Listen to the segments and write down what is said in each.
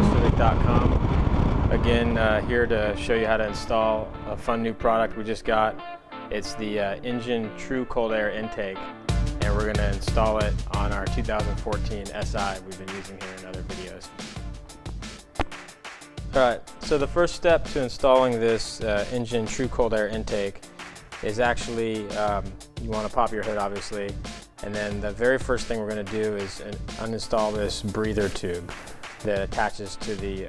HondaCivic.com. Again, here to show you how to install a fun new product we just got. It's the Injen Cold Air Intake, and we're going to install it on our 2014 Si we've been using here in other videos. Alright, so the first step to installing this Injen Cold Air Intake is actually, you want to pop your hood obviously, and then the very first thing we're going to do is uninstall this breather tube that attaches to the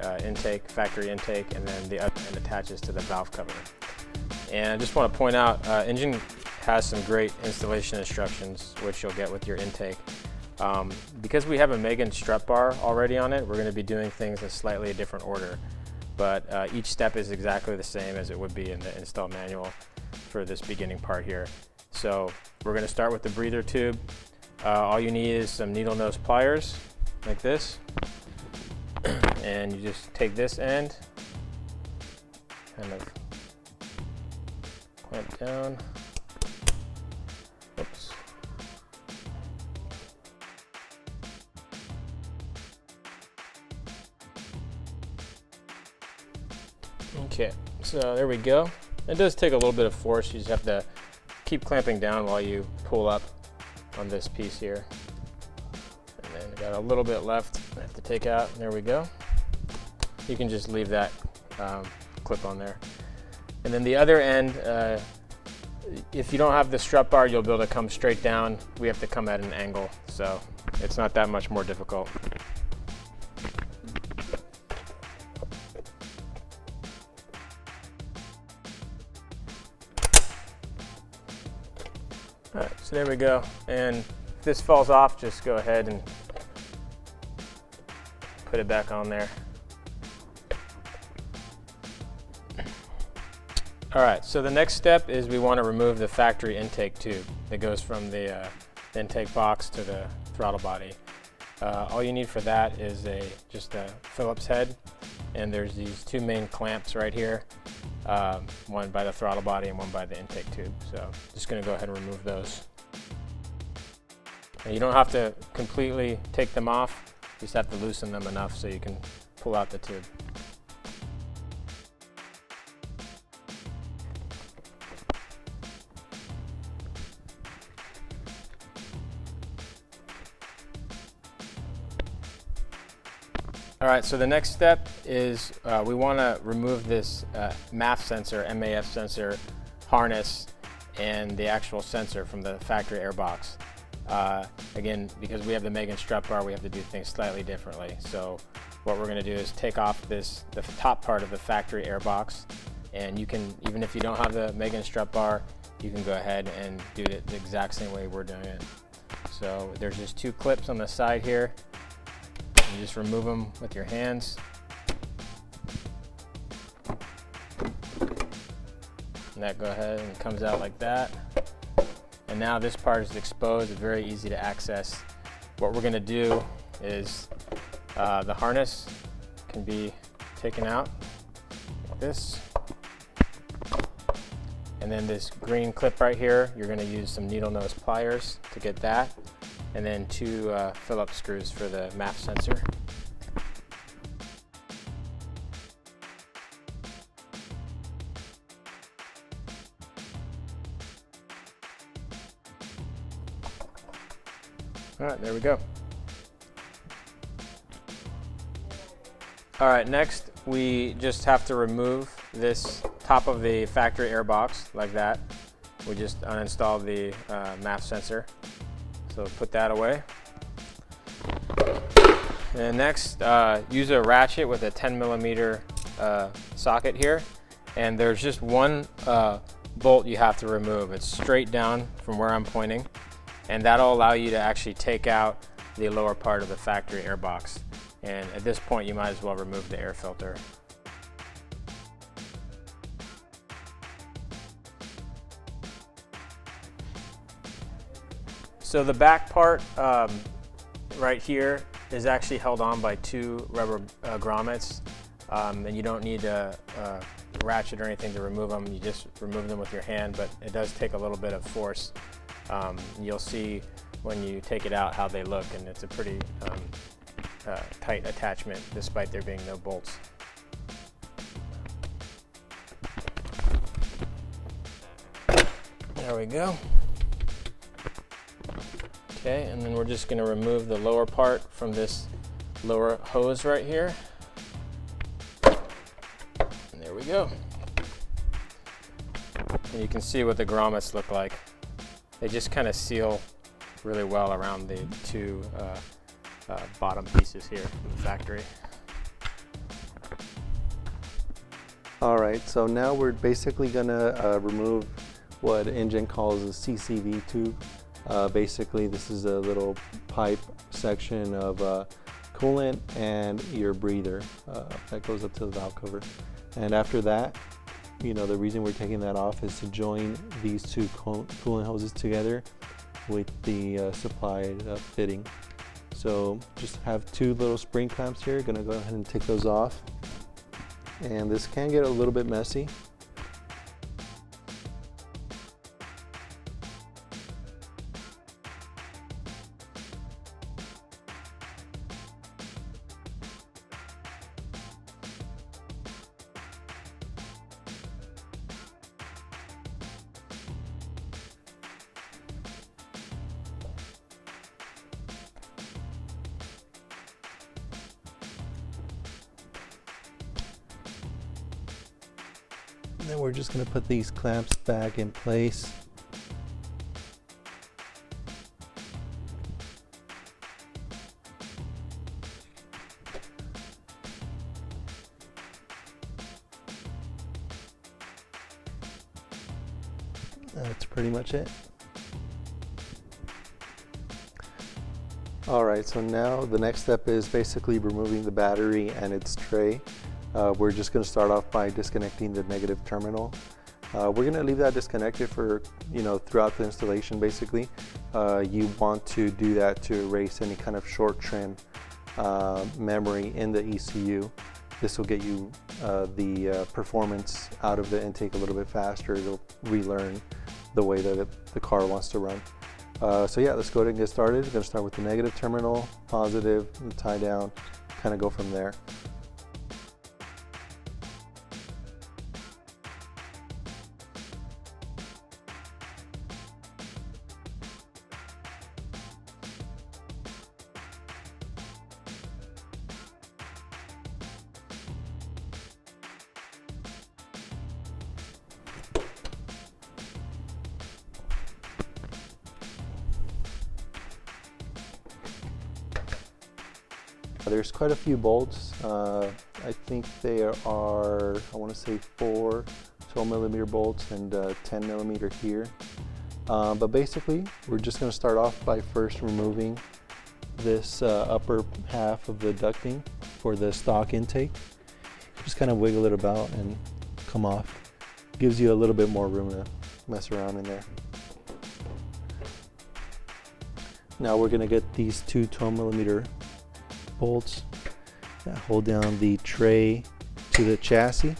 factory intake, and then the other end attaches to the valve cover. And I just want to point out, Injen has some great installation instructions which you'll get with your intake. Because we have a Megan strut bar already on it, we're going to be doing things in slightly a different order, but each step is exactly the same as it would be in the install manual for this beginning part here. So we're going to start with the breather tube. All you need is some needle nose pliers like this, and you just take this end, kind of clamp down. Oops. Okay, so there we go. It does take a little bit of force. You just have to keep clamping down while you pull up on this piece here. And then I got a little bit left I have to take out. There we go. You can just leave that clip on there. And then the other end, if you don't have the strut bar, you'll be able to come straight down. We have to come at an angle, so it's not that much more difficult. Alright, so there we go. And if this falls off, just go ahead and put it back on there. Alright, so the next step is we want to remove the factory intake tube that goes from the intake box to the throttle body. All you need for that is just a Phillips head, and there's these two main clamps right here, one by the throttle body and one by the intake tube. So just going to go ahead and remove those. And you don't have to completely take them off, you just have to loosen them enough so you can pull out the tube. Alright, so the next step is we want to remove this MAF sensor harness and the actual sensor from the factory airbox. Again, because we have the Megan strut bar, we have to do things slightly differently. So what we're going to do is take off the top part of the factory airbox, and you can, even if you don't have the Megan strut bar, you can go ahead and do it the exact same way we're doing it. So there's just two clips on the side here. You just remove them with your hands. And that go ahead and comes out like that. And now this part is exposed, it's very easy to access. What we're going to do is the harness can be taken out like this. And then this green clip right here, you're going to use some needle nose pliers to get that. And then two Phillips screws for the MAF sensor. Alright, there we go. Alright, next we just have to remove this top of the factory airbox like that. We just uninstalled the MAF sensor. So put that away. And next, use a ratchet with a 10mm socket here. And there's just one bolt you have to remove. It's straight down from where I'm pointing. And that'll allow you to actually take out the lower part of the factory airbox. And at this point, you might as well remove the air filter. So the back part right here is actually held on by two rubber grommets, and you don't need a ratchet or anything to remove them. You just remove them with your hand, but it does take a little bit of force. You'll see when you take it out how they look, and it's a pretty tight attachment despite there being no bolts. There we go. Okay, and then we're just going to remove the lower part from this lower hose right here. And there we go. And you can see what the grommets look like. They just kind of seal really well around the two bottom pieces here from the factory. All right, so now we're basically gonna remove what Injen calls a CCV tube. Basically, this is a little pipe section of coolant and your breather that goes up to the valve cover. And after that, you know, the reason we're taking that off is to join these two coolant hoses together with the supplied fitting. So just have two little spring clamps here. Gonna go ahead and take those off. And this can get a little bit messy. And then we're just going to put these clamps back in place. That's pretty much it. Alright, so now the next step is basically removing the battery and its tray. We're just going to start off by disconnecting the negative terminal. We're going to leave that disconnected for, throughout the installation basically. You want to do that to erase any kind of short trim memory in the ECU. This will get you the performance out of the intake a little bit faster. It'll relearn the way that the car wants to run. So yeah, let's go ahead and get started. We're going to start with the negative terminal, positive, and tie down, kind of go from there. There's quite a few bolts. I think there are, I want to say 4 12mm bolts and 10mm here. But basically, we're just going to start off by first removing this upper half of the ducting for the stock intake. Just kind of wiggle it about and come off. Gives you a little bit more room to mess around in there. Now we're going to get these two 12mm bolts that hold down the tray to the chassis.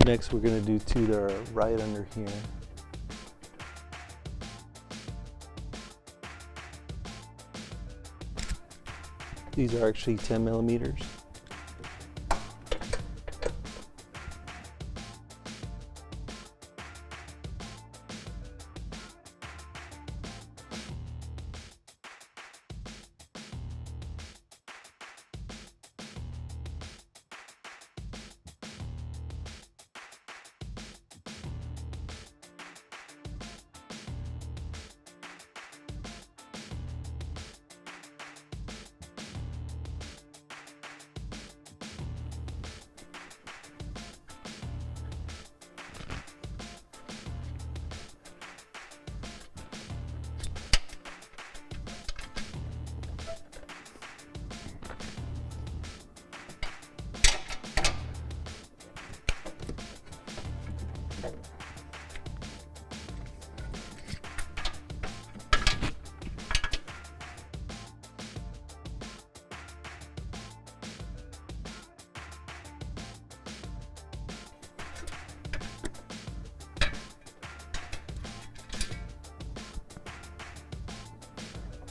Next, we're going to do two that are right under here. These are actually 10mm.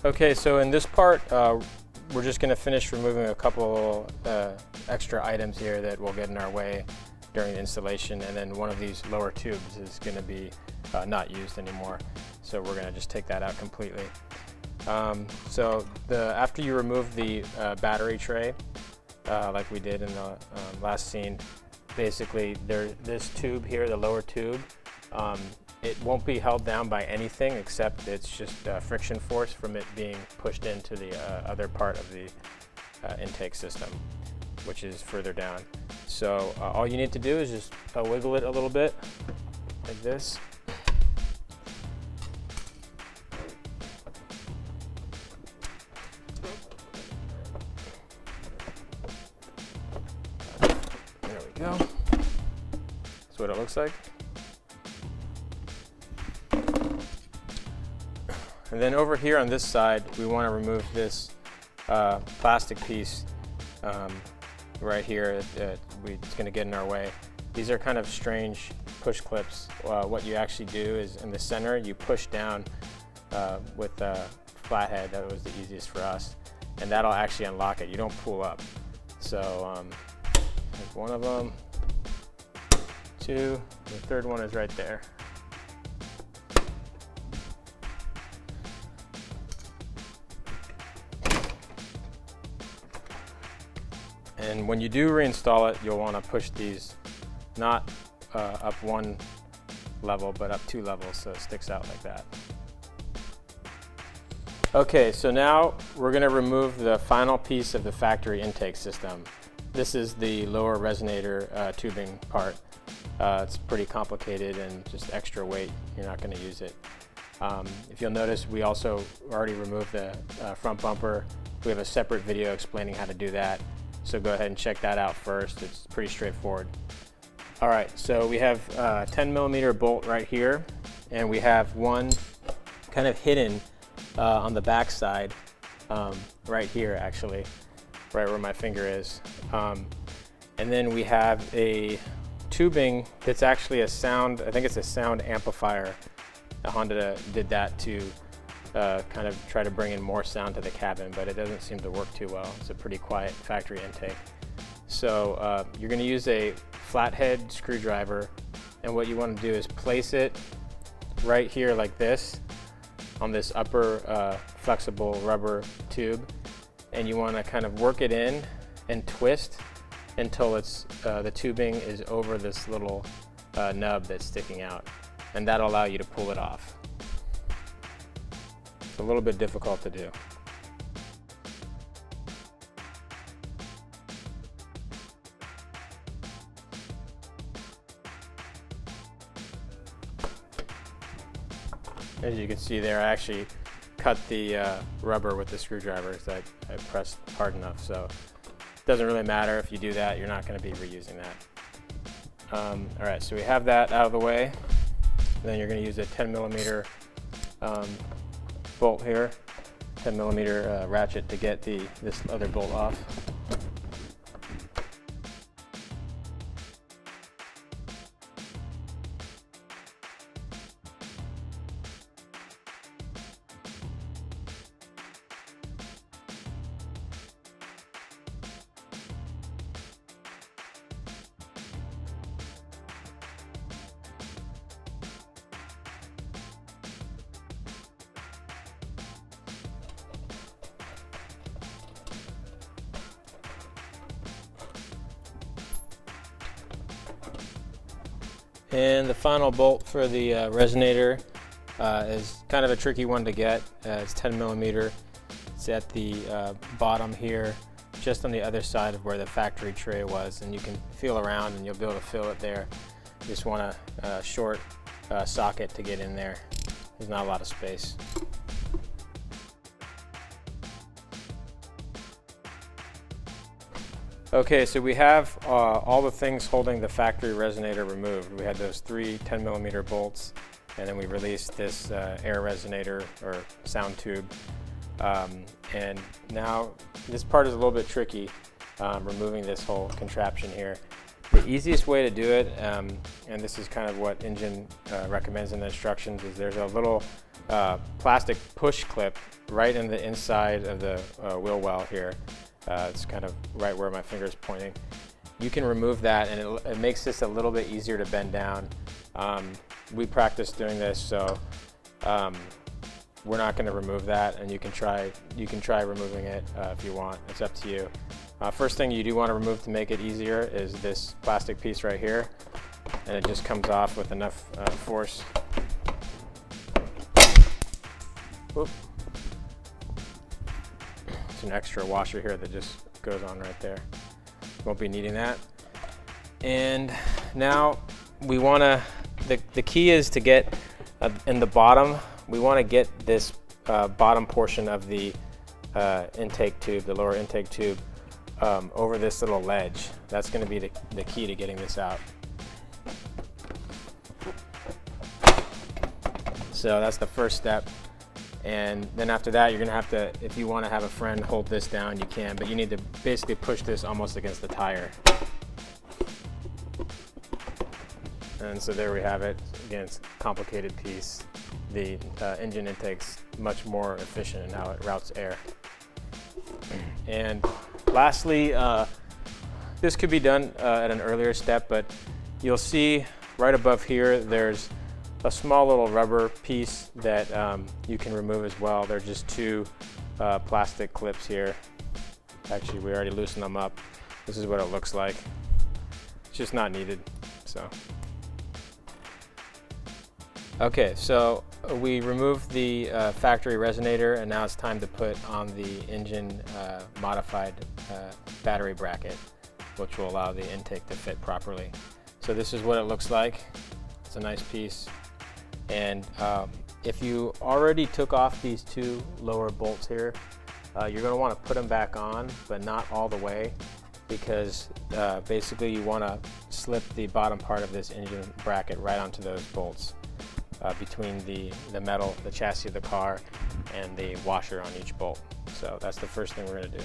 Okay, so in this part, we're just going to finish removing a couple extra items here that will get in our way during the installation, and then one of these lower tubes is going to be not used anymore. So we're going to just take that out completely. So after you remove the battery tray, like we did in the last scene, basically this tube here, the lower tube, it won't be held down by anything except it's just friction force from it being pushed into the other part of the intake system, which is further down. So all you need to do is just wiggle it a little bit, like this. There we go. That's what it looks like. And then over here on this side, we want to remove this plastic piece right here. It's going to get in our way. These are kind of strange push clips. What you actually do is in the center, you push down with a flathead. That was the easiest for us. And that'll actually unlock it. You don't pull up. So there's one of them, two, the third one is right there. And when you do reinstall it, you'll want to push these not up one level, but up 2 levels so it sticks out like that. Okay, so now we're going to remove the final piece of the factory intake system. This is the lower resonator tubing part. It's pretty complicated and just extra weight. You're not going to use it. If you'll notice, we also already removed the front bumper. We have a separate video explaining how to do that. So go ahead and check that out first. It's pretty straightforward. All right, so we have a 10mm bolt right here, and we have one kind of hidden on the back side, right here actually, right where my finger is. And then we have a tubing that's actually a sound, I think it's a sound amplifier. Honda did that to kind of try to bring in more sound to the cabin, but it doesn't seem to work too well. It's a pretty quiet factory intake. So you're going to use a flathead screwdriver, and what you want to do is place it right here like this on this upper flexible rubber tube, and you want to kind of work it in and twist until it's the tubing is over this little nub that's sticking out, and that'll allow you to pull it off. It's a little bit difficult to do. As you can see there, I actually cut the rubber with the screwdriver because I pressed hard enough, so it doesn't really matter if you do that. You're not going to be reusing that. All right, so we have that out of the way. Then you're going to use a 10mm bolt here, 10mm ratchet to get this other bolt off. And the final bolt for the resonator is kind of a tricky one to get. It's 10mm. It's at the bottom here, just on the other side of where the factory tray was, and you can feel around and you'll be able to feel it there. You just want a short socket to get in there. There's not a lot of space. Okay, so we have all the things holding the factory resonator removed. We had those 3 10mm bolts, and then we released this air resonator or sound tube. And now this part is a little bit tricky, removing this whole contraption here. The easiest way to do it, and this is kind of what Injen recommends in the instructions, is there's a little plastic push clip right in the inside of the wheel well here. It's kind of right where my finger is pointing. You can remove that, and it makes this a little bit easier to bend down. We practiced doing this, so we're not going to remove that, and you can try removing it if you want. It's up to you. First thing you do want to remove to make it easier is this plastic piece right here, and it just comes off with enough force. Whoop. It's an extra washer here that just goes on right there. Won't be needing that. And now we want to, the key is to get in the bottom, we want to get this bottom portion of the intake tube, the lower intake tube, over this little ledge. That's going to be the key to getting this out. So that's the first step. And then after that, you're going to have to, if you want to have a friend hold this down, you can, but you need to basically push this almost against the tire. And so there we have it. Again, it's a complicated piece. The engine intake's much more efficient in how it routes air. And lastly, this could be done at an earlier step, but you'll see right above here, there's a small little rubber piece that you can remove as well. They're just two plastic clips here. Actually, we already loosened them up. This is what it looks like. It's just not needed, so. Okay, so we removed the factory resonator, and now it's time to put on the Injen modified battery bracket, which will allow the intake to fit properly. So this is what it looks like. It's a nice piece. And if you already took off these two lower bolts here, you're going to want to put them back on, but not all the way, because basically you want to slip the bottom part of this engine bracket right onto those bolts between the metal, the chassis of the car, and the washer on each bolt. So that's the first thing we're going to do.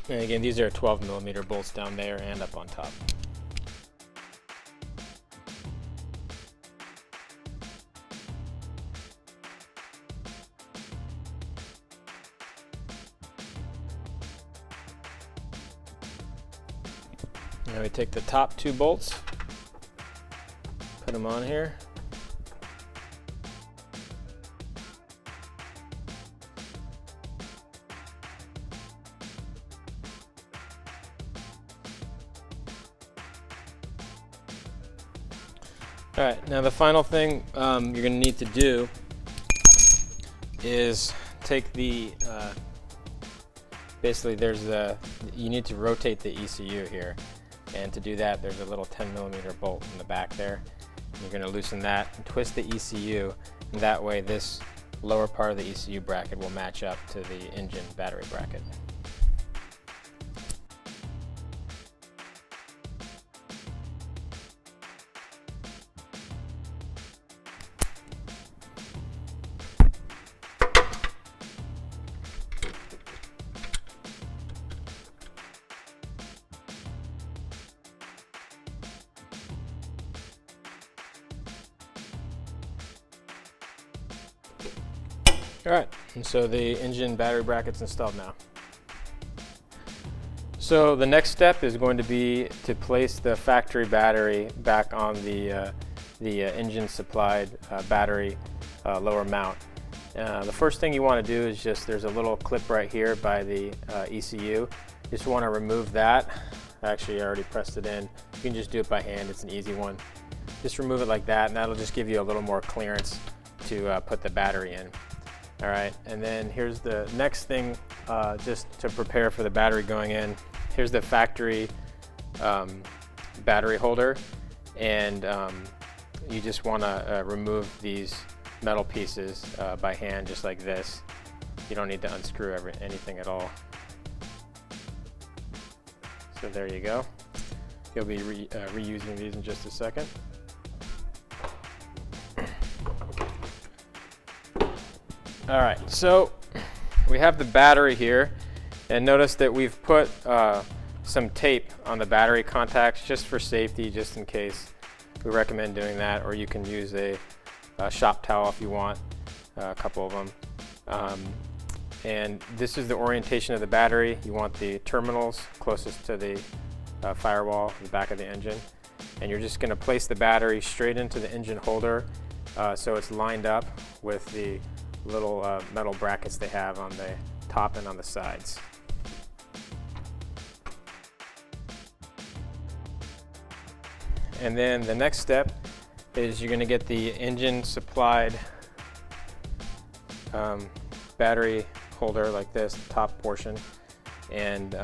And again, these are 12mm bolts down there and up on top. Now we take the top two bolts, put them on here. All right, now the final thing you're going to need to do is take the, basically you need to rotate the ECU here. And to do that, there's a little 10mm bolt in the back there. You're going to loosen that and twist the ECU, and that way this lower part of the ECU bracket will match up to the Injen battery bracket. All right, and so the Injen battery bracket's installed now. So the next step is going to be to place the factory battery back on the Injen supplied battery lower mount. The first thing you want to do is there's a little clip right here by the ECU. Just want to remove that. Actually, I already pressed it in. You can just do it by hand, it's an easy one. Just remove it like that, and that'll just give you a little more clearance to put the battery in. All right, and then here's the next thing, just to prepare for the battery going in. Here's the factory battery holder, and you just want to remove these metal pieces by hand, just like this. You don't need to unscrew anything at all. So there you go. You'll be reusing these in just a second. All right, so we have the battery here, and notice that we've put some tape on the battery contacts just for safety, just in case. We recommend doing that, or you can use a shop towel if you want, a couple of them. And this is the orientation of the battery. You want the terminals closest to the firewall, the back of the engine. And you're just gonna place the battery straight into the engine holder so it's lined up with the little metal brackets they have on the top and on the sides. And then the next step is you're gonna get the engine supplied battery holder like this, the top portion. And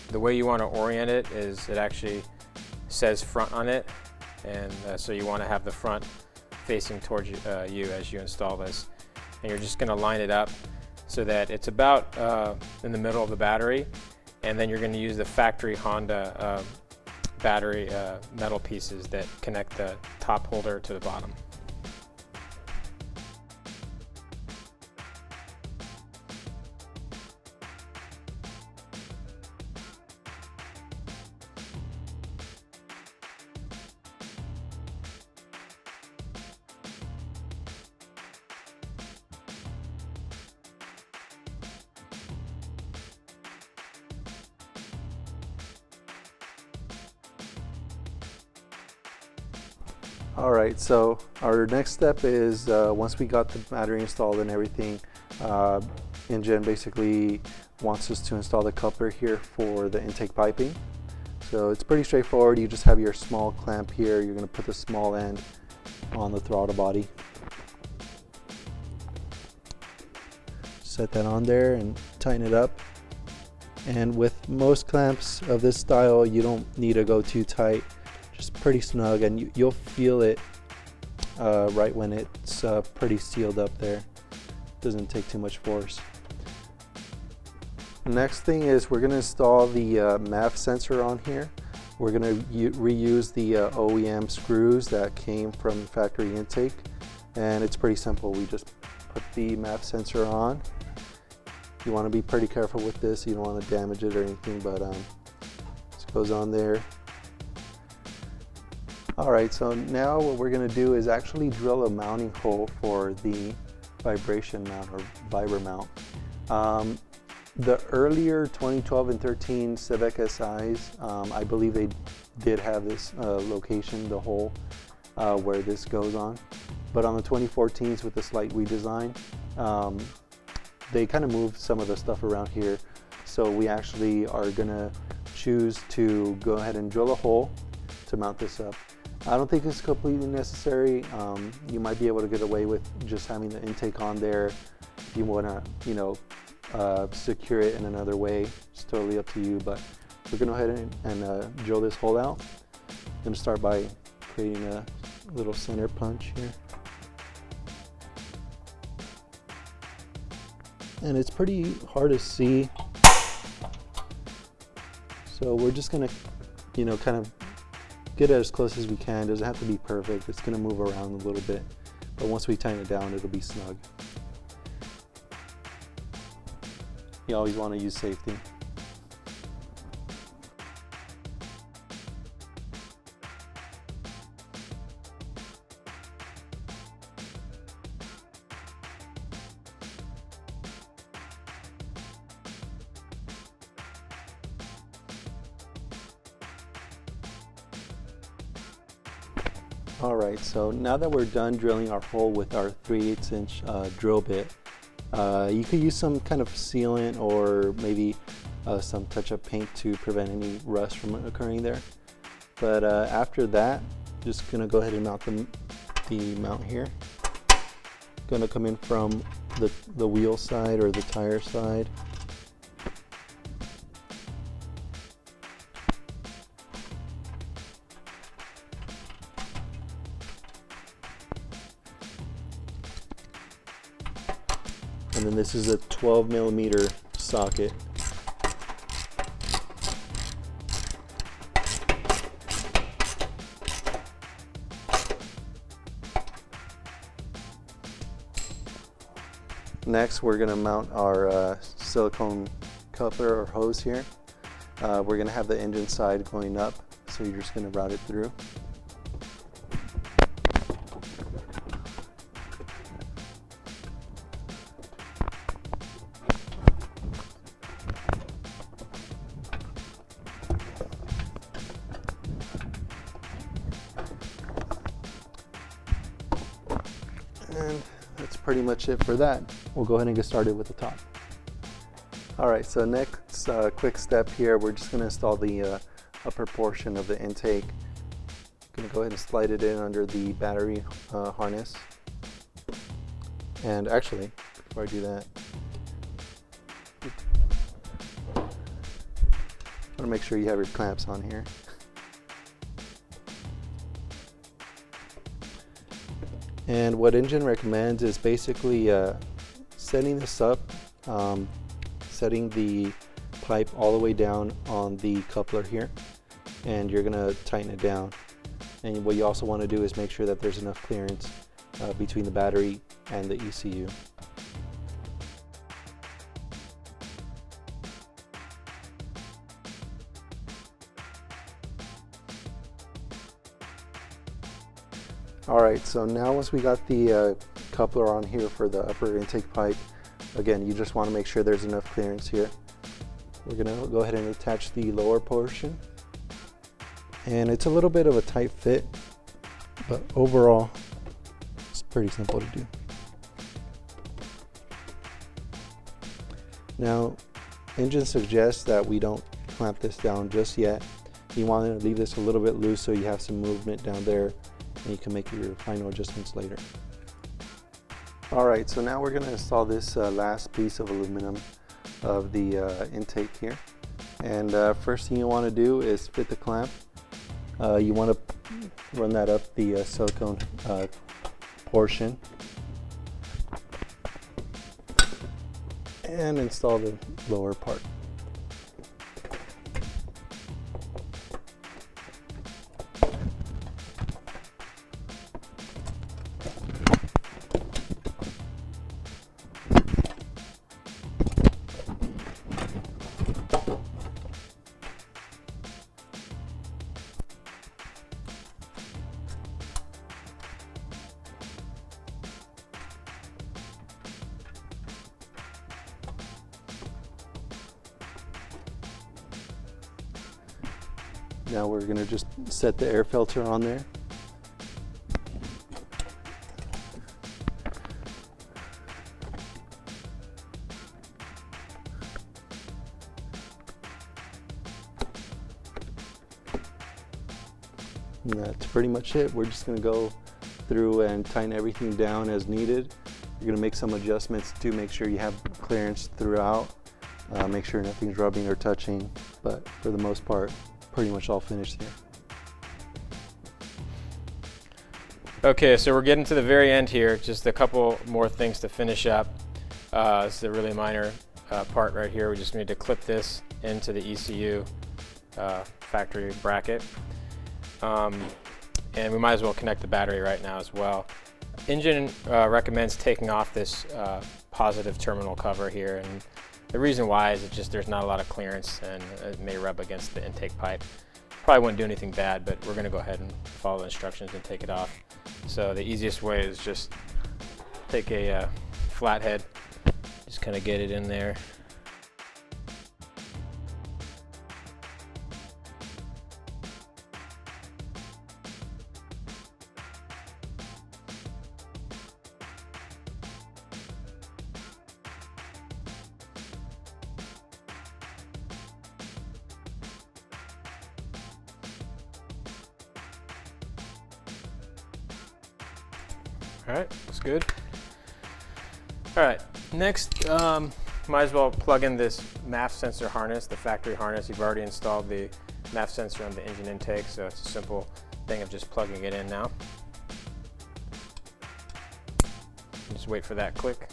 the way you want to orient it is it actually says front on it, and so you want to have the front facing towards you as you install this. And you're just going to line it up so that it's about in the middle of the battery, and then you're going to use the factory Honda battery metal pieces that connect the top holder to the bottom. All right, so our next step is once we got the battery installed and everything, Injen basically wants us to install the coupler here for the intake piping. So it's pretty straightforward. You just have your small clamp here. You're going to put the small end on the throttle body. Set that on there and tighten it up. And with most clamps of this style, you don't need to go too tight. Just pretty snug, and you'll feel it right when it's pretty sealed up there. Doesn't take too much force. Next thing is we're going to install the MAF sensor on here. We're going to reuse the OEM screws that came from factory intake, and it's pretty simple. We just put the MAF sensor on. You want to be pretty careful with this. You don't want to damage it or anything, but this goes on there. Alright, so now what we're going to do is actually drill a mounting hole for the vibration mount or Viber mount. The earlier 2012 and 13 Civic Si's, I believe they did have this location, the hole where this goes on. But on the 2014s with the slight redesign, they kind of moved some of the stuff around here. So we actually are going to choose to go ahead and drill a hole to mount this up. I don't think it's completely necessary. You might be able to get away with just having the intake on there if you want to, secure it in another way. It's totally up to you, but we're going to go ahead and drill this hole out. I'm going to start by creating a little center punch here. And it's pretty hard to see. So we're just going to, kind of get it as close as we can. It doesn't have to be perfect. It's going to move around a little bit, but once we tighten it down, it'll be snug. You always want to use safety. Alright, so now that we're done drilling our hole with our 3/8 inch drill bit, you could use some kind of sealant or maybe some touch-up paint to prevent any rust from occurring there. But after that, just going to go ahead and mount the mount here. Going to come in from the wheel side or the tire side. And then this is a 12mm socket. Next, we're going to mount our silicone coupler or hose here. We're going to have the engine side going up, so you're just going to route it through. And that's pretty much it for that. We'll go ahead and get started with the top. Alright, so next quick step here, we're just going to install the upper portion of the intake. I'm going to go ahead and slide it in under the battery harness. And actually, before I do that, I want to make sure you have your clamps on here. And what Injen recommends is basically setting this up, setting the pipe all the way down on the coupler here, and you're going to tighten it down. And what you also want to do is make sure that there's enough clearance between the battery and the ECU. Alright, so now once we got the coupler on here for the upper intake pipe, again, you just want to make sure there's enough clearance here. We're going to go ahead and attach the lower portion. And it's a little bit of a tight fit, but overall, it's pretty simple to do. Now, Injen suggests that we don't clamp this down just yet. You want to leave this a little bit loose so you have some movement down there, and you can make your final adjustments later. Alright, so now we're going to install this last piece of aluminum of the intake here. And first thing you want to do is fit the clamp. You want to run that up the silicone portion and install the lower part. Now we're going to just set the air filter on there. And that's pretty much it. We're just going to go through and tighten everything down as needed. You're going to make some adjustments to make sure you have clearance throughout. Make sure nothing's rubbing or touching, but for the most part, pretty much all finished here. Okay, so we're getting to the very end here. Just a couple more things to finish up. This is a really minor part right here. We just need to clip this into the ECU factory bracket. And we might as well connect the battery right now as well. Injen recommends taking off this positive terminal cover here, and the reason why is there's not a lot of clearance and it may rub against the intake pipe. Probably wouldn't do anything bad, but we're going to go ahead and follow the instructions and take it off. So the easiest way is just take a flathead, just kind of get it in there. All right, looks good. All right, next, might as well plug in this MAF sensor harness, the factory harness. You've already installed the MAF sensor on the engine intake, so it's a simple thing of just plugging it in now. Just wait for that click.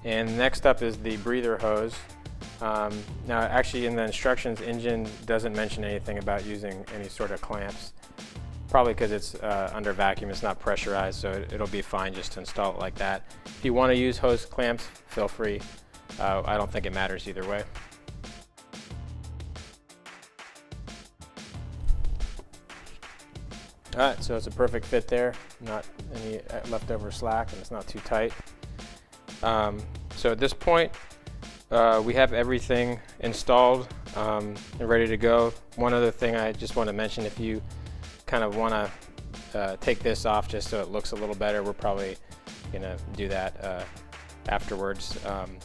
And next up is the breather hose. Now actually in the instructions, Injen doesn't mention anything about using any sort of clamps. Probably because it's under vacuum, it's not pressurized, so it'll be fine just to install it like that. If you want to use hose clamps, feel free. I don't think it matters either way. Alright, so it's a perfect fit there, not any leftover slack, and it's not too tight. So at this point, we have everything installed and ready to go. One other thing I just want to mention, if you kind of want to take this off just so it looks a little better, we're probably going to do that afterwards.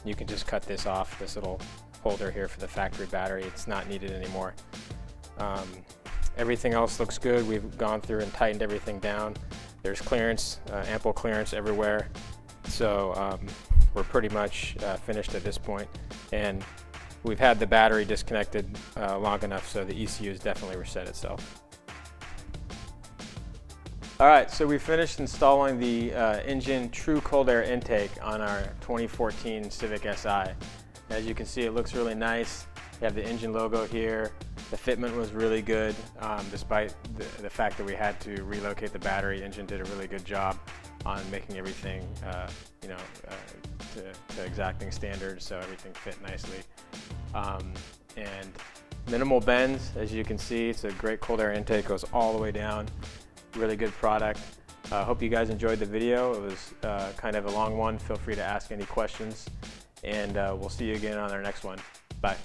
You can just cut this off, this little holder here for the factory battery. It's not needed anymore. Everything else looks good. We've gone through and tightened everything down. There's clearance, ample clearance everywhere. So we're pretty much finished at this point. And we've had the battery disconnected long enough so the ECU has definitely reset itself. All right, so we finished installing the Injen True Cold Air Intake on our 2014 Civic Si. As you can see, it looks really nice. You have the Injen logo here. The fitment was really good, despite the fact that we had to relocate the battery. Injen did a really good job on making everything, to exacting standards, so everything fit nicely. And minimal bends, as you can see. It's a great cold air intake, goes all the way down. Really good product. Hope you guys enjoyed the video. It was kind of a long one. Feel free to ask any questions, and we'll see you again on our next one. Bye.